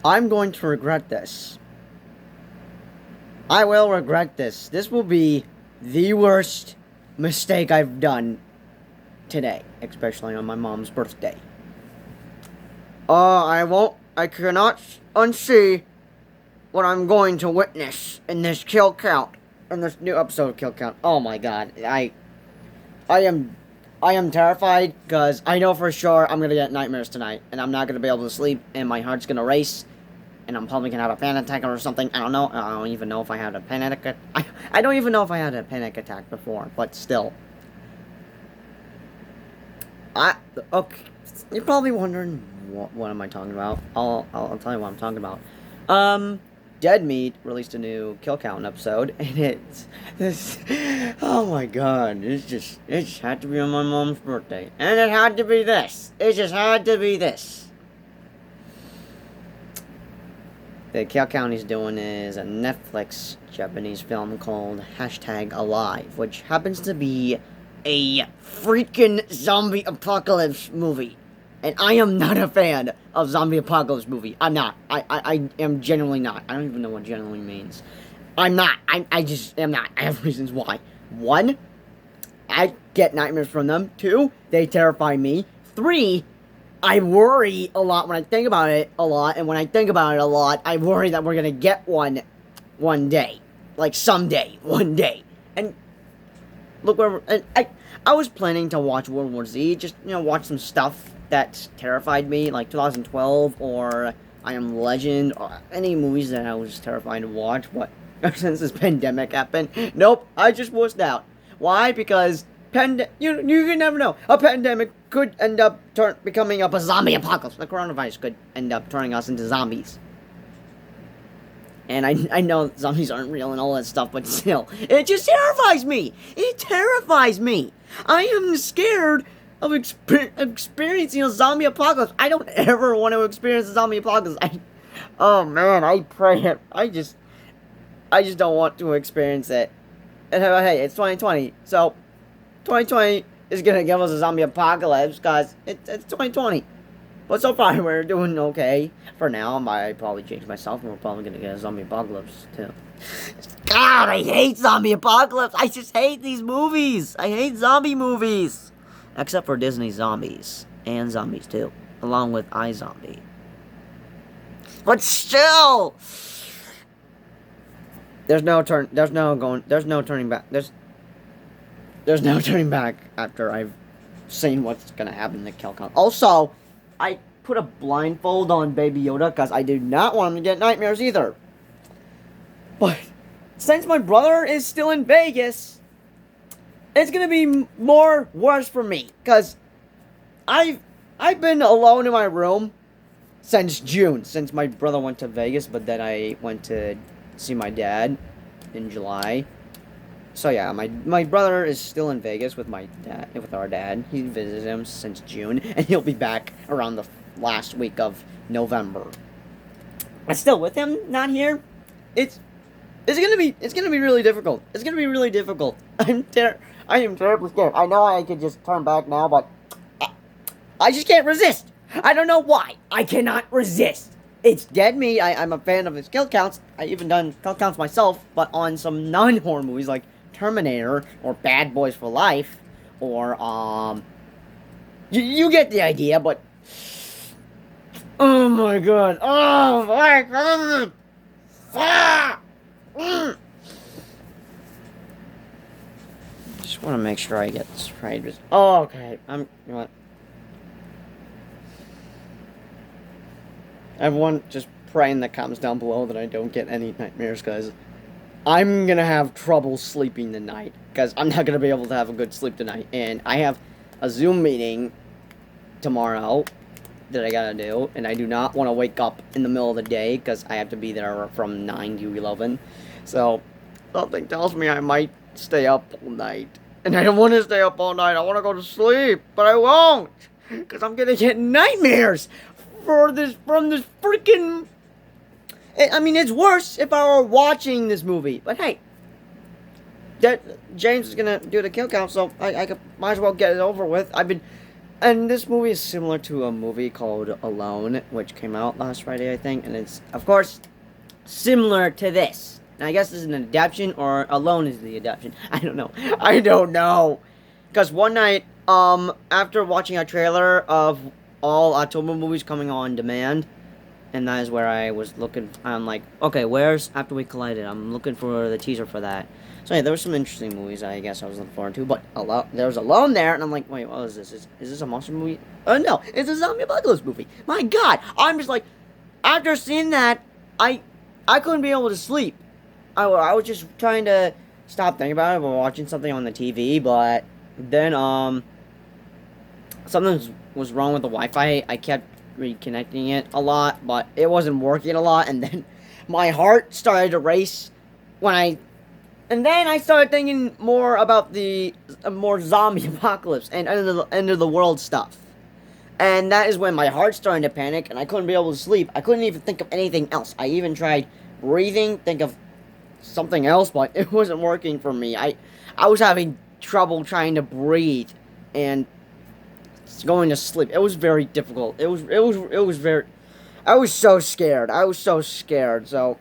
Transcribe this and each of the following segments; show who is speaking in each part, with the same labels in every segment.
Speaker 1: I'm going to regret this. I will regret this. This will be the worst mistake I've done today, especially on my mom's birthday. I cannot unsee what I'm going to witness in this kill count, in this new episode of Kill Count. Oh my god, I am terrified, because I know for sure I'm gonna get nightmares tonight, and I'm not gonna be able to sleep, and my heart's gonna race, and I'm probably gonna have a panic attack or something. I don't know. I don't even know if I had a panic attack. I don't even know if I had a panic attack before, but still. Okay, you're probably wondering what am I talking about. I'll tell you what I'm talking about. Dead Meat released a new Kill Count episode, and it's this. Oh my god, it just had to be on my mom's birthday, and it had to be this. It just had to be this. The Kill Count he's doing is a Netflix Japanese film called #Alive, which happens to be a freaking zombie apocalypse movie. And I am not a fan of zombie apocalypse movie. I'm not. I am genuinely not. I don't even know what genuinely means. I'm not. I just am not. I have reasons why. 1, I get nightmares from them. 2, they terrify me. 3, I worry a lot when I think about it a lot. And when I think about it a lot, I worry that we're going to get one day. Like someday. One day. And look where I was planning to watch World War Z. Just, watch some stuff that terrified me, like 2012 or I Am Legend, or any movies that I was terrified to watch, but since this pandemic happened, nope, I just wussed out. Why? Because you can never know. A pandemic could end up becoming a zombie apocalypse. The coronavirus could end up turning us into zombies. And I know zombies aren't real and all that stuff, but still, it just terrifies me. It terrifies me. I am scared of experiencing a zombie apocalypse. I don't ever want to experience a zombie apocalypse. Oh man, I pray it. I just don't want to experience it. And hey, it's 2020, so 2020 is gonna give us a zombie apocalypse, because it's 2020. But so far, we're doing okay. For now, I might probably change myself, and we're probably gonna get a zombie apocalypse, too. God, I hate zombie apocalypse! I just hate these movies! I hate zombie movies! Except for Disney zombies. And zombies, too. Along with iZombie. But still! There's no turning back. There's no turning back after I've seen what's gonna happen in the Kill Count. Also, I put a blindfold on Baby Yoda because I do not want him to get nightmares either. But since my brother is still in Vegas, it's gonna be worse for me, because I've been alone in my room since June, since my brother went to Vegas, but then I went to see my dad in July. So yeah, my brother is still in Vegas with our dad. He visited him since June, and he'll be back around the last week of November. But still, with him not here, it's gonna be really difficult. It's gonna be really difficult. I am terribly scared. I know I could just turn back now, but I just can't resist. I don't know why. I cannot resist. It's Dead Meat. I'm a fan of his kill counts. I even done kill counts myself, but on some non-horror movies like Terminator or Bad Boys for Life, or you get the idea. But oh my god, oh my god, just want to make sure I get this right. Oh, okay, you know what? Everyone, just pray in the comments down below that I don't get any nightmares, guys. I'm gonna have trouble sleeping tonight, because I'm not gonna be able to have a good sleep tonight. And I have a Zoom meeting tomorrow that I gotta do, and I do not want to wake up in the middle of the day, because I have to be there from 9 to 11. So, something tells me I might stay up all night. And I don't want to stay up all night. I want to go to sleep, but I won't, because I'm gonna get nightmares from this freaking... I mean, it's worse if I were watching this movie. But hey, James is gonna do the kill count, so I might as well get it over with. I've been And this movie is similar to a movie called Alone, which came out last Friday, I think, and it's, of course, similar to this. And I guess this is an adaptation, or Alone is the adaptation. I don't know. I don't know. Because one night, after watching a trailer of all October movies coming on demand, and that is where I was looking, I'm like, okay, where's After We Collided? I'm looking for the teaser for that. So yeah, there were some interesting movies I guess I was looking forward to, but there was Alone there, and I'm like, wait, what is this? Is this a monster movie? No, it's a zombie apocalypse movie. My God, I'm just like, after seeing that, I couldn't be able to sleep. I was just trying to stop thinking about it while watching something on the TV, but then something was wrong with the Wi-Fi. I kept reconnecting it a lot, but it wasn't working a lot, and then my heart started to race and then I started thinking more about the more zombie apocalypse and end of the world stuff. And that is when my heart started to panic, and I couldn't be able to sleep. I couldn't even think of anything else. I even tried breathing, think of something else, but it wasn't working for me. I was having trouble trying to breathe and going to sleep. It was very difficult. It was very. I was so scared. So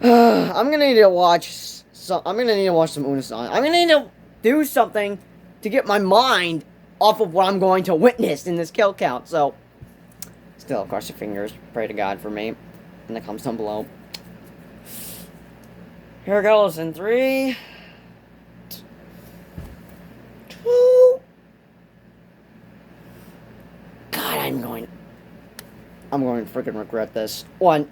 Speaker 1: I'm gonna need to watch some. I'm gonna need to watch some Unisong. I'm gonna need to do something to get my mind off of what I'm going to witness in this kill count. So, still, cross your fingers. Pray to God for me. And it comes down below. Here it goes in 3, 2. God, I'm going to freaking regret this. 1.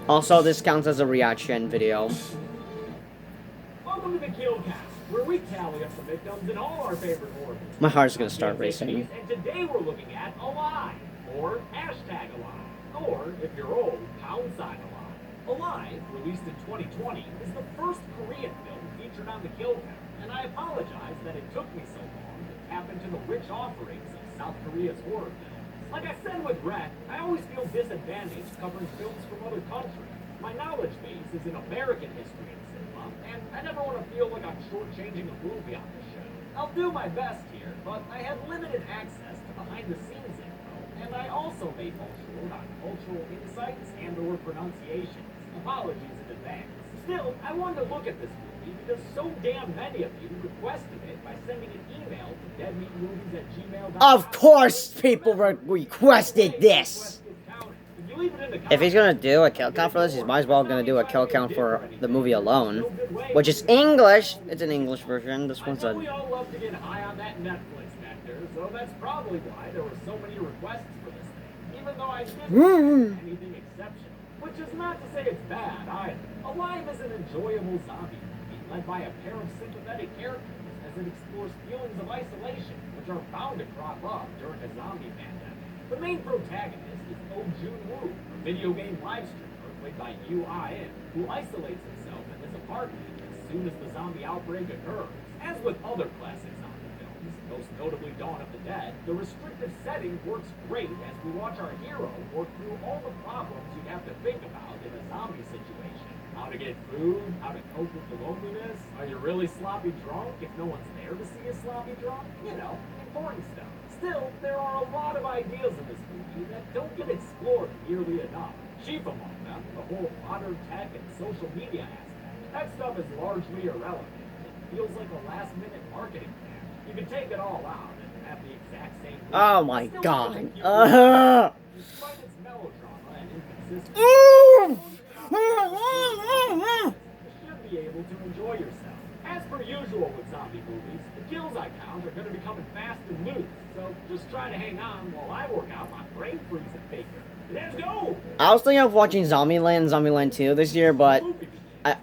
Speaker 1: Also, this counts as a reaction video.
Speaker 2: Welcome to the Killcast, where we tally up the victims in all our favorite horror movies.
Speaker 1: My heart's gonna start racing.
Speaker 2: And today we're looking at Alive, or hashtag Alive, or if you're old, pound sign Alive. Alive, released in 2020, is the first Korean film featured on the Killcast, and I apologize that it took me so long to tap into the rich offerings of South Korea's horror films. Like I said with Brett, I always feel disadvantaged covering films from other countries. My knowledge base is in American history and cinema, and I never want to feel like I'm shortchanging a movie on this show. I'll do my best here, but I have limited access to behind-the-scenes info, and I also may fall short on cultural insights and/or pronunciations. Apologies in advance. Still, I wanted to look at this movie because so damn many of you requested it by sending an email to deadmeatmovies@gmail.com.
Speaker 1: Of course, people requested this. If he's gonna do a kill count for this, he's might as well gonna do a kill count for the movie Alone, which is English. It's an English version. This one's a.
Speaker 2: We all love to get high on that Netflix nectar, so that's probably why there were so many requests for this thing. Even though I didn't anything exceptional, which is not to say it's bad either. Alive is an enjoyable zombie movie led by a pair of sympathetic characters as it explores feelings of isolation, which are bound to crop up during a zombie pandemic. The main protagonist is Oh Jun-woo, a video game live streamer played by Yoo Ah-in, who isolates himself in his apartment as soon as the zombie outbreak occurs. As with other classic zombie films, most notably Dawn of the Dead, the restrictive setting works great as we watch our hero work through all the problems you'd have to think about in a zombie situation. How to get food, how to cope with the loneliness, are you really sloppy drunk if no one's there to see you sloppy drunk? You know, important stuff. Still, there are a lot of ideas in this movie that don't get explored nearly enough. Chief among them, the whole modern tech and social media aspect. That stuff is largely irrelevant. It feels like a last-minute marketing plan. You can take it all out and have the exact same movie.
Speaker 1: Oh my God.
Speaker 2: Despite its melodrama and inconsistency, you should be able to enjoy yourself. As per usual with zombie movies, the kills I count are going to be coming fast and loose. So just try to hang on while I work out my brain freezing faker. Let's go!
Speaker 1: I was thinking of watching Zombieland and Zombieland 2 this year, but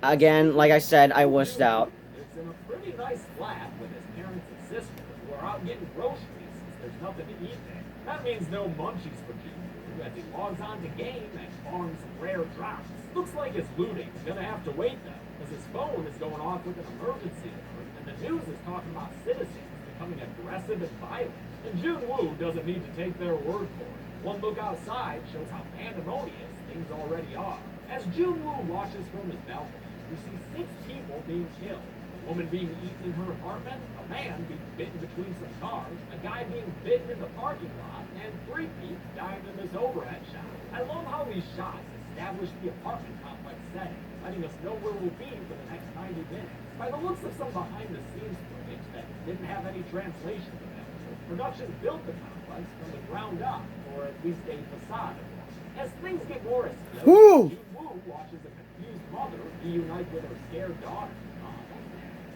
Speaker 1: again, like I said, I wished out.
Speaker 2: It's in a pretty nice flat with his parents and sisters who are out getting groceries since there's nothing to eat there. That means no munchies for Junior as he logs on to game and farms some rare drops. Looks like his looting's gonna have to wait though, as his phone is going off with an emergency alert, and the news is talking about citizens becoming aggressive and violent. And Jun-woo doesn't need to take their word for it. One look outside shows how pandemonious things already are. As Jun-woo watches from his balcony, we see 6 people being killed. woman being eaten in her apartment, a man being bitten between some cars, a guy being bitten in the parking lot, and 3 people dying in this overhead shot. I love how these shots establish the apartment complex setting, letting us know where we'll be for the next 90 minutes. By the looks of some behind-the-scenes footage that didn't have any translations available, production built the complex from the ground up, or at least a facade of one. As things get more escalated,
Speaker 1: Woo!
Speaker 2: Jun-Woo watches a confused mother reunite with her scared daughter.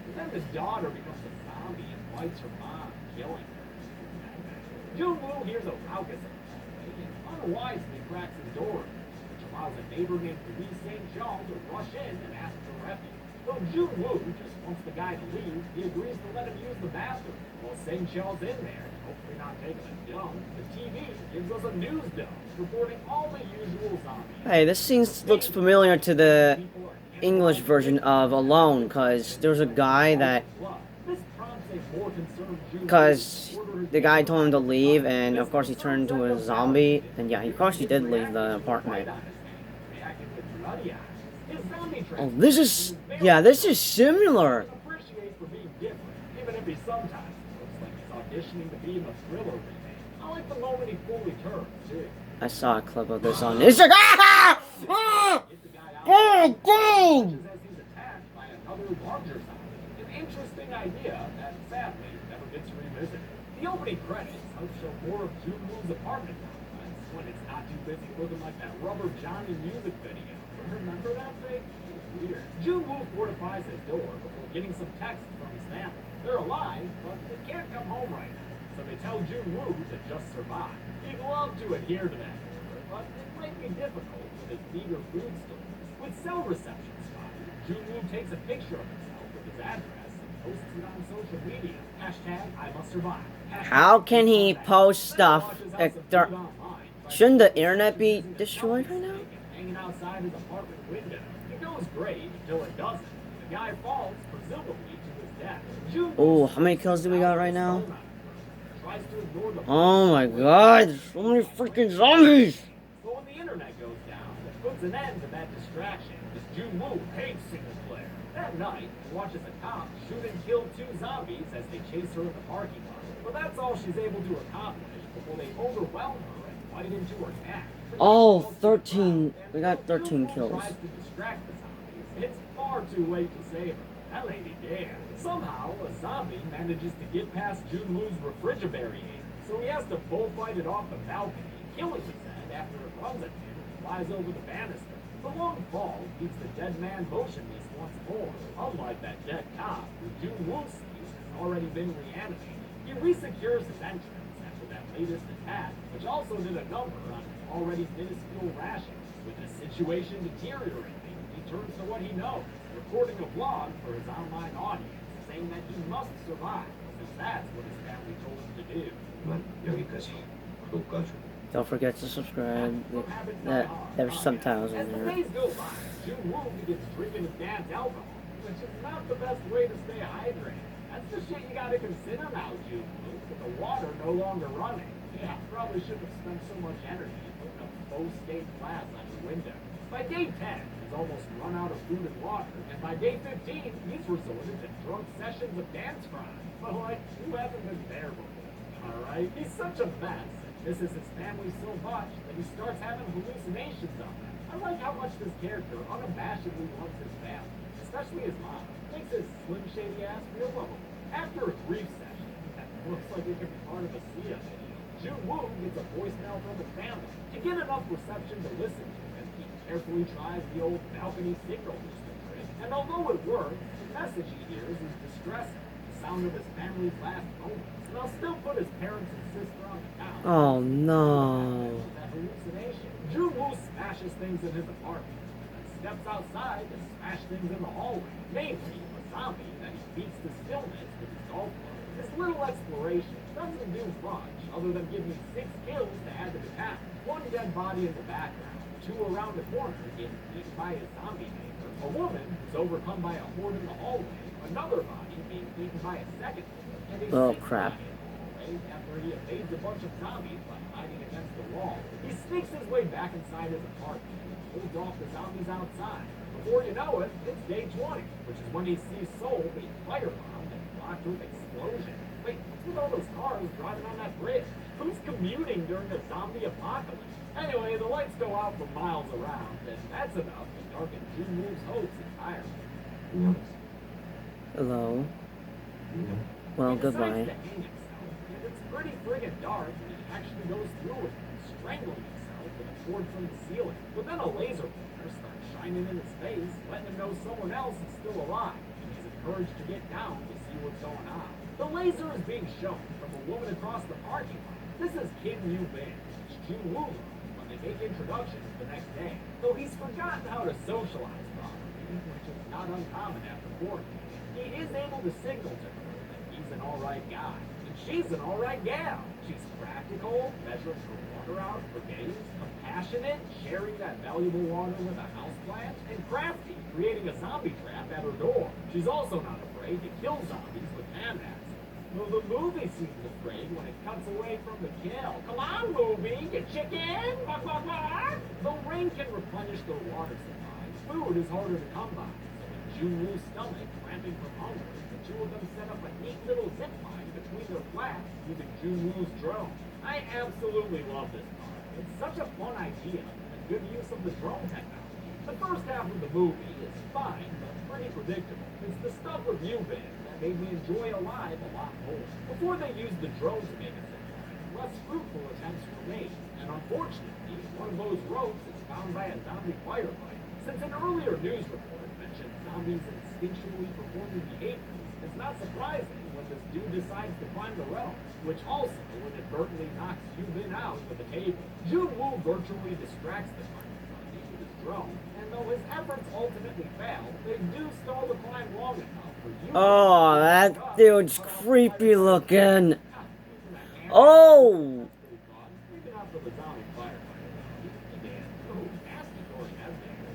Speaker 2: And then the daughter becomes a zombie and bites her mom, killing her. Jun-Woo hears a ruckus in the hallway and unwisely cracks his door, which allows a neighbor named Lee St. John to rush in and ask for refuge. Though Jun-Woo just wants the guy to leave, he agrees to let him use the bathroom. While St. John's in there, hopefully not taking a dump, the TV gives us a news dump, reporting all the usual zombies.
Speaker 1: Hey, this scene looks familiar to the English version of Alone, because there's a guy that, because the guy told him to leave, and of course he turned into a zombie, and yeah, of course he did leave the apartment. Oh, this is, yeah, this is similar.
Speaker 2: Even if he sometimes looks like he's auditioning to be in the Thriller remake. I like the moment he fully turns, too.
Speaker 1: I saw a clip of this on Instagram. Ah! Ah! Oh, God!
Speaker 2: As he's attacked by another larger zombie. An interesting idea that sadly never gets revisited. The opening credits help show more of Jun-Woo's apartment complex when it's not too busy looking like that Rubber Johnny music video. Remember that thing? Weird. Jun-Woo fortifies his door before getting some text from his family. They're alive, but they can't come home right now. So they tell Jun-Woo to just survive. He'd love to adhere to that order, but it might be difficult with his meager food stores. With cell reception spotted, Jun-Woo takes a picture of himself with his address and posts it on social media. Hashtag I must survive. Hashtag
Speaker 1: How can he post stuff? Shouldn't the internet be
Speaker 2: Using a
Speaker 1: destroyed
Speaker 2: selfie
Speaker 1: right now?
Speaker 2: stick and hanging outside his apartment window. It goes great until it doesn't. The guy falls, presumably to his death.
Speaker 1: Oh, how many kills do we got right now?
Speaker 2: Tries to ignore the
Speaker 1: Oh my God, there's so many freaking zombies!
Speaker 2: But when the internet goes down, it puts an end to that distraction, as Jun-Woo hates single player. That night, he watches a cop shoot and kill 2 zombies as they chase her in the parking lot. But that's all she's able to accomplish before they overwhelm her and bite into her neck.
Speaker 1: Oh, 13. We got 13 kills.
Speaker 2: Tries to distract the zombies. It's far too late to save her. That lady damn. Somehow, a zombie manages to get past Jun-Woo's refrigerator, so he has to bullfight it off the balcony, killing his head after it runs at him and flies over the banister. The long fall keeps the dead man motionless once more, unlike that dead cop who Jun-Woo sees has already been reanimated. He resecures his entrance after that latest attack, which also did a number on his already minuscule rations. With the situation deteriorating, he turns to what he knows, recording a vlog for his online audience, saying that he must survive, since that's what his family told him to do.
Speaker 3: 만 여기까지. 구독과 좋아요.
Speaker 1: Don't forget to subscribe. There's subtitles in
Speaker 2: As the
Speaker 1: there.
Speaker 2: days go by, Jun-Woo begins drinking his dad's alcohol, which is not the best way to stay hydrated. That's the shit you gotta consider now, Jun-Woo, with the water no longer running. Yeah, probably shouldn't have spent so much energy putting up faux stained glass on your window. By day 10, he's almost run out of food and water, and by day 15, he's resorted to drunk sessions of dance crime. But like, who hasn't been there before? Alright? He's such a mess. This is his family so much that he starts having hallucinations of them. I like how much this character unabashedly loves his family, especially his mom. Makes his slim shady ass feel lovable. After a grief session that looks like it could be part of a Sia video, Jun-Woo gets a voicemail from the family. To get enough reception to listen to it, he carefully tries the old balcony signal booster trick, and although it works, the message he hears is distressing. The sound of his family's last moments. And I'll still put his parents and sister on the couch.
Speaker 1: Oh no.
Speaker 2: That hallucination. Jun-Woo smashes things in his apartment, and steps outside to smash things in the hallway. Namely, a zombie that he beats to stillness with his golf club. This little exploration doesn't do much other than give me 6 kills to add to the count. 1 dead body in the background, 2 around the corner getting eaten by a zombie neighbor, a woman who's overcome by a horde in the hallway, another body being eaten by a second woman, and a
Speaker 1: Oh,
Speaker 2: 6th
Speaker 1: crap.
Speaker 2: body in the hallway after where he evades a bunch of zombies by hiding against the wall. He sneaks his way back inside his apartment and holds off the zombies outside. Before you know it, it's day 20, which is when he sees Soul being firebombed and blocked with explosions. Wait, what's with all those cars driving on that bridge? Who's commuting during the zombie apocalypse? Anyway, the lights go out for miles around, and that's enough to darken Junwoo's hopes entirely.
Speaker 1: Hello. Well,
Speaker 2: He decides
Speaker 1: goodbye.
Speaker 2: to hang himself, and it's pretty friggin' dark, and he actually goes through with it, strangling himself with a cord from the ceiling. But then a laser pointer starts shining in his face, letting him know someone else is still alive, and he's encouraged to get down to see what's going on. The laser is being shown from a woman across the parking lot. This is Kim Yu Bin, which Junwoo learns when they make introductions the next day. Though he's forgotten how to socialize properly, which is not uncommon after quarantine, he is able to signal to her that he's an alright guy, and she's an alright gal. She's practical, measuring her water out for days, compassionate, sharing that valuable water with a houseplant, and crafty, creating a zombie trap at her door. She's also not afraid to kill zombies with hand axes. Well, the movie seems afraid when it cuts away from the kill. Come on, movie, you chicken! Blah, blah, blah. Though rain can replenish their water supply, food is harder to come by. So in Junwoo's stomach, cramping from hunger, the two of them set up a neat little zip line between their flats using Junwoo's drone. I absolutely love this part. It's such a fun idea and a good use of the drone technology. The first half of the movie is fine, but pretty predictable. It's the stuff with Yubin that made me enjoy Alive a lot more. Before they used the drone to make a zip line, less fruitful attempts were made, and unfortunately, one of those ropes is found by a zombie firefighter. Since an earlier news report mentioned zombies instinctually performing behaviors, it's not surprising when this dude decides to climb the rope, which also inadvertently knocks Yubin out with a table. Junwoo virtually distracts the climber zombie with his drone, and though his efforts ultimately fail, they do stall the climb long enough for Yubin.
Speaker 1: Oh, that dude's creepy looking. Oh!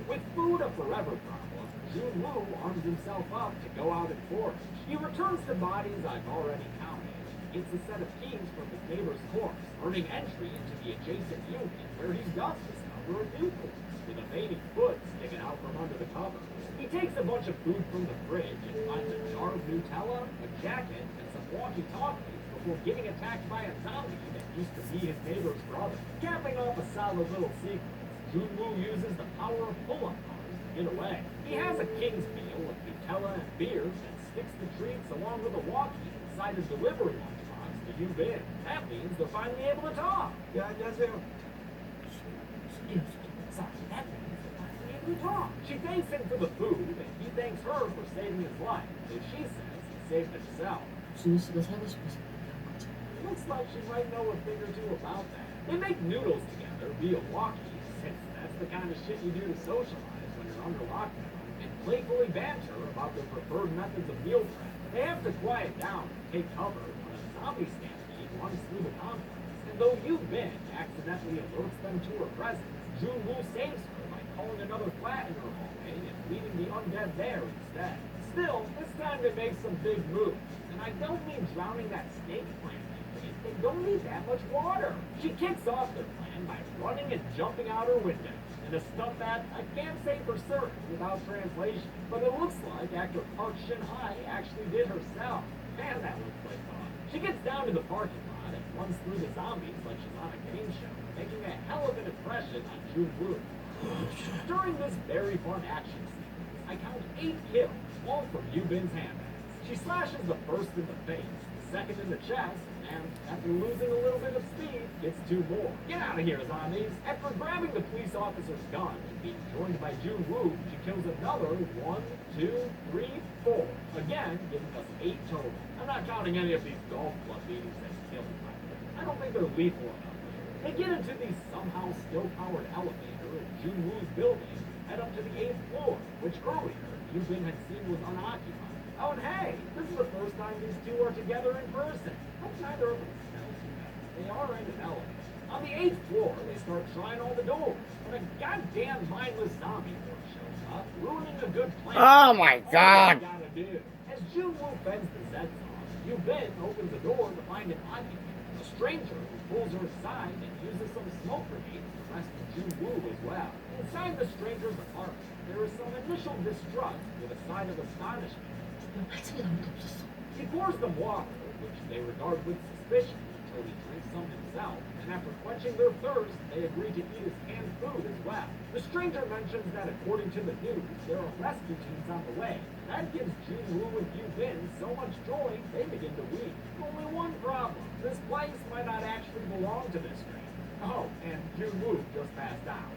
Speaker 2: With food a forever problem, Junwoo arms himself up to go out and forage. He returns to bodies I've already counted. Gets a set of keys from his neighbor's corpse, earning entry into the adjacent unit where he does discover a new corpse with a baby foot sticking out from under the cover. He takes a bunch of food from the fridge and finds a jar of Nutella, a jacket, and some walkie-talkies before getting attacked by a zombie that used to be his neighbor's brother. Capping off a solid little sequence, Junwoo uses the power of pull-up bars to get away. He has a king's meal of Nutella and beer and sticks the treats along with a walkie inside his delivery lunchbox to Yubin. That means they're finally able to talk.
Speaker 3: 야, 안녕하세요.
Speaker 2: Sorry, that means they're finally able to talk. She thanks him for the food, and he thanks her for saving his life, though she says he saved himself.
Speaker 4: 준우 씨가 살고 싶어서 그렇게 한 거죠.
Speaker 2: Looks like she might know a thing or two about that. They make noodles together via walkie, since that's the kind of shit you do to socialize when you're under lockdown, and playfully banter about their preferred methods of meal prep. They have to quiet down and take cover when a zombie stampede runs through the complex. And though Yubin accidentally alerts them to her presence, Junwoo saves her by calling another flat in her hallway and leaving the undead there instead. Still, this time they make some big moves. And I don't mean drowning that snake plant they don't need that much water. She kicks off their plan by running and jumping out her window in a stunt that I can't say for certain without translation. But it looks like actor Park Shin-hye actually did herself. Man, that looks like fun. She gets down to the parking lot and runs through the zombies like she's on a game show, making a hell of an impression on Junwoo. During this very fun action sequence, I count 8 kills, all from Yubin's handbags. She slashes the first in the face, the second in the chest, and after losing a little bit of speed, gets 2 more. Get out of here, zombies! After grabbing the police officer's gun and being joined by Junwoo, she kills another 1, 2, 3, 4. Again, giving us 8 total. I'm not counting any of these golf club meetings that kill. I don't think they're lethal enough. They get into the somehow still powered elevator in Junwoo's building, head up to the 8th floor, which earlier Yubin had seen was unoccupied. Oh, and hey, this is the first time these two are together in person. Hope neither of them smells too bad. They are in an elevator. On the 8th floor, they start trying all the doors, but a goddamn mindless zombie horde shows up, ruining a good plan.
Speaker 1: Oh my god!
Speaker 2: All they gotta do. As Junwoo fends the Zeds off, Yubin opens the door to find an occupant, a stranger who pulls her aside and uses some smoke grenades to rescue Jun-woo as well. Inside the stranger's apartment, there is some initial distrust with a side of astonishment.
Speaker 4: 왜 팔찌가 아무도 없었어?
Speaker 2: He pours them water, which they regard with suspicion, until he drinks some himself, and after quenching their thirst, they agree to eat his canned food as well. The stranger mentions that according to the news, there are rescue teams on the way. That gives Jun-woo and Yu-bin so much joy, they begin to weep. Only one problem. This place might not actually belong to this stranger. Oh, and Jun-woo just passed out.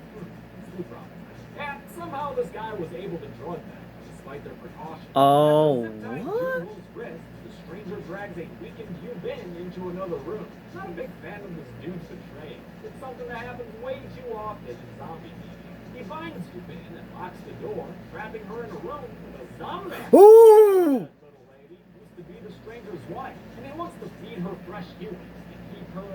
Speaker 2: Sleep problem. And somehow this guy was able to drug them, despite their precautions.
Speaker 1: Oh,
Speaker 2: After zip-tying
Speaker 1: what?
Speaker 2: Jun-woo's wrist, the stranger drags a weakened Yu-bin into another room. Not a big fan of this dude's betrayal. It's something that happens way too often in zombie media. He binds Yu-bin and locks the door, trapping her in a room with a zombie.
Speaker 1: Ooh!
Speaker 2: That little lady used to be the stranger's wife, and he wants to feed her fresh humans and keep her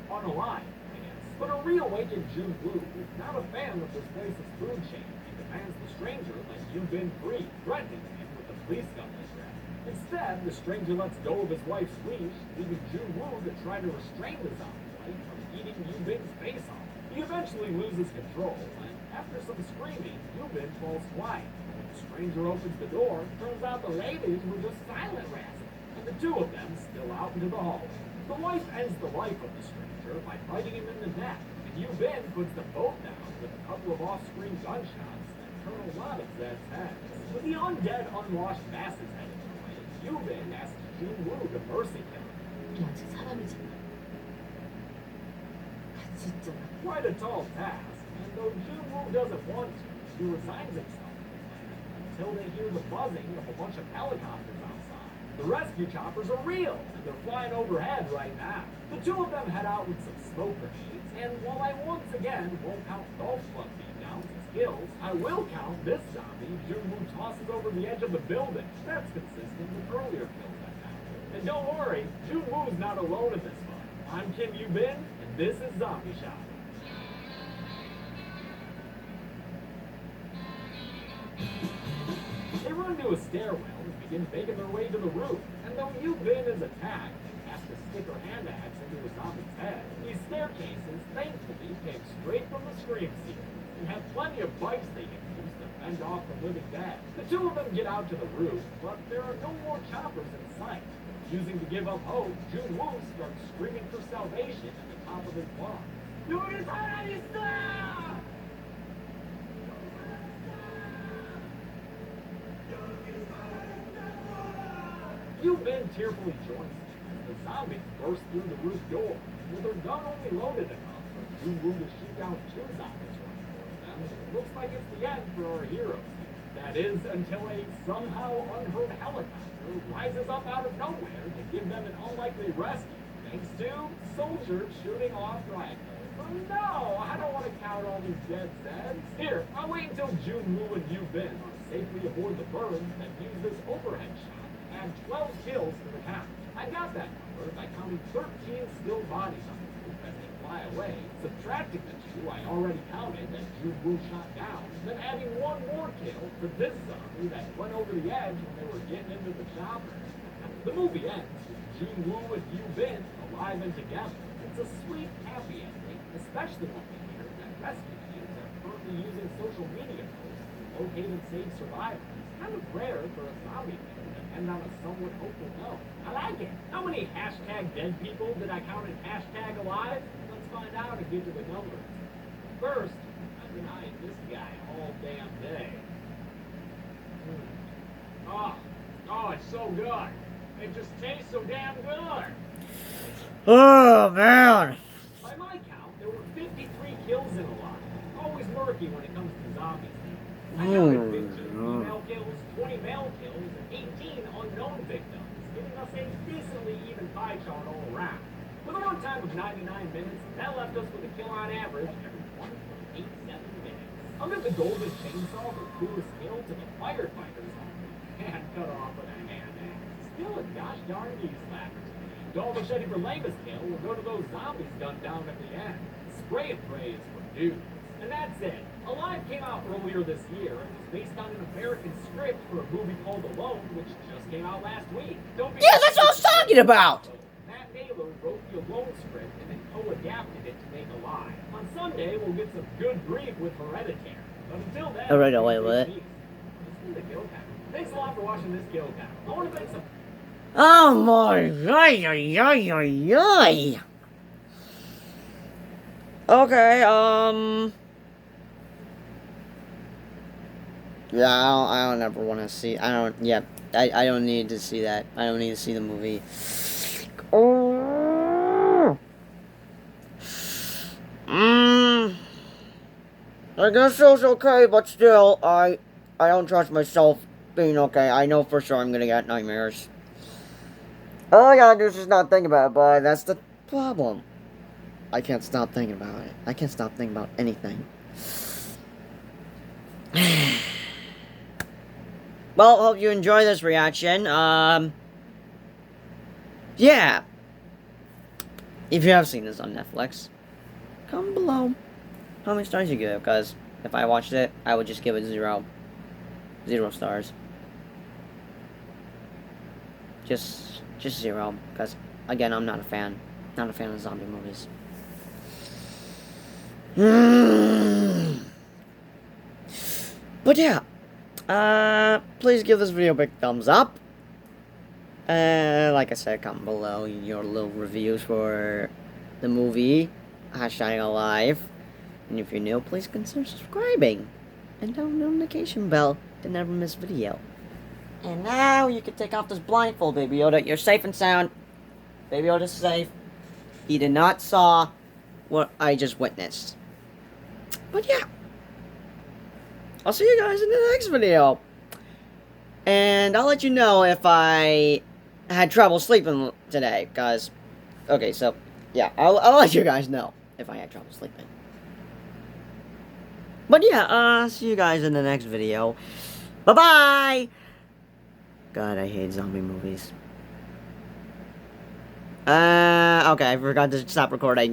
Speaker 2: unalive, I guess. But a reawakened Jun-woo is not a fan of this place's food chain and demands the stranger let Yu-bin free, threatening him with the police gun he grabbed. Instead, the stranger lets go of his wife's leash, leaving Jun-woo to try to restrain the zombie wife from eating Yu-bin's face off. He eventually loses control, and after some screaming, Yu-bin falls quiet. When the stranger opens the door, turns out the ladies were just silent wrestling, and the two of them spill out into the hallway. The wife ends the life of the stranger by biting him in the neck, and Yu-bin puts them both down with a couple of off-screen gunshots that turn a lot of Zed's heads. With the undead, unwashed masses headed their way, Yu-bin asks Jun-woo to mercy kill him.
Speaker 4: 우리 아직 사람이잖아. 같이 있잖아.
Speaker 2: Quite a tall task, and though Jun-woo doesn't want to, he resigns himself to the plan until they hear the buzzing of a bunch of helicopters outside. The rescue choppers are real, and they're flying overhead right now. The two of them head out with some smoke grenades, and while I once again won't count golf club beatdowns as kills, I will count this zombie Jun-woo tosses over the edge of the building. That's consistent with earlier kills I found. And don't worry, Jun-woo's not alone in this fight. I'm Kim Yu-bin, and this is Zombie Shop. They run to a stairwell and begin making their way to the roof. And though Yu-bin is attacked and has to stick her hand axe into a zombie's head, these staircases, thankfully, came straight from the scream sequence and have plenty of bikes they can use to fend off the living dead. The two of them get out to the roof, but there are no more choppers in sight. Refusing to give up hope, Jun-woo starts screaming for salvation at the top of his lungs. "Yuri Sararista!" Yu-bin tearfully joins them as the zombies burst through the roof door. With their gun only loaded enough for Jun-woo to shoot down two zombies running towards them, it looks like it's the end for our heroes. That is, until a somehow unheard helicopter rises up out of nowhere to give them an unlikely rescue, thanks to soldiers shooting off rifles. Oh no, I don't want to count all these dead Zeds. Here, I'll wait until Jun-woo and Yu-bin are safely aboard the bird and use this overhead shot. Add 12 kills to the count. I got that number by counting 13 still bodies on the roof as they fly away, subtracting the two I already counted that Jun-woo shot down, then adding one more kill for this zombie that went over the edge when they were getting into the chopper. The movie ends with Jun-woo and Yu-bin alive and together. It's a sweet, happy ending, especially when we hear that rescue teams are currently using social media posts to locate and save survivors. Kind of rare for a zombie film to end on a somewhat hopeful note. I like it. How many hashtag dead people did I count in hashtag alive? Let's find out and get to the numbers. First, I've been eyeing this guy all damn day. Oh, it's so good. It just tastes so damn good.
Speaker 1: Oh, man!
Speaker 2: By my count, there were 53 kills in a lot. Always murky when it comes to zombies. I counted 15 female kills, 20 male kills, and 18 unknown victims, giving us a decently even pie chart all around. With a runtime of 99 minutes, that left us with a kill on average every 1.87 minutes. Under the golden chainsaw, the coolest kill to the firefighters on the hand cut off with a hand axe. Still a gosh darn knee slapper. All the Shetty for lamest kill will go to those zombies gunned down at the end. Spray and pray is for dudes. And that's it. Alive came out earlier this year and was based on an American script for a movie called Alone, which just came out last week. Don't be
Speaker 1: Yeah, that's what I was talking about!
Speaker 2: Matt Damon Taylor wrote the Alone script and then co-adapted it to make Alive. On Sunday, we'll get some good grief with Hereditary. But until then,
Speaker 1: Alright, wait, what?
Speaker 2: Listen to the Gill Panel. Thanks a lot for watching this Gill Panel. I want to thank some...
Speaker 1: Oh my god, Okay, yeah, I don't ever want to see. I don't need to see that. I don't need to see the movie. Oh. I guess it was okay, but still, I don't trust myself being okay. I know for sure I'm gonna get nightmares. All I gotta do is just not think about it, but that's the problem. I can't stop thinking about it. I can't stop thinking about anything. Well, hope you enjoy this reaction. Yeah. If you have seen this on Netflix, comment below how many stars you give it, because if I watched it, I would just give it 0 stars. Just 0, because, again, I'm not a fan. Not a fan of zombie movies. But yeah, please give this video a big thumbs up. Like I said, comment below your little reviews for the movie #Alive. And if you're new, please consider subscribing and down the notification bell to never miss a video. And now you can take off this blindfold, Baby Yoda. You're safe and sound. Baby Yoda's safe. He did not saw what I just witnessed. But yeah, I'll see you guys in the next video. And I'll let you know if I had trouble sleeping today, because, okay, so, yeah, I'll let you guys know if I had trouble sleeping. But yeah, see you guys in the next video. Bye-bye! God, I hate zombie movies. Okay, I forgot to stop recording.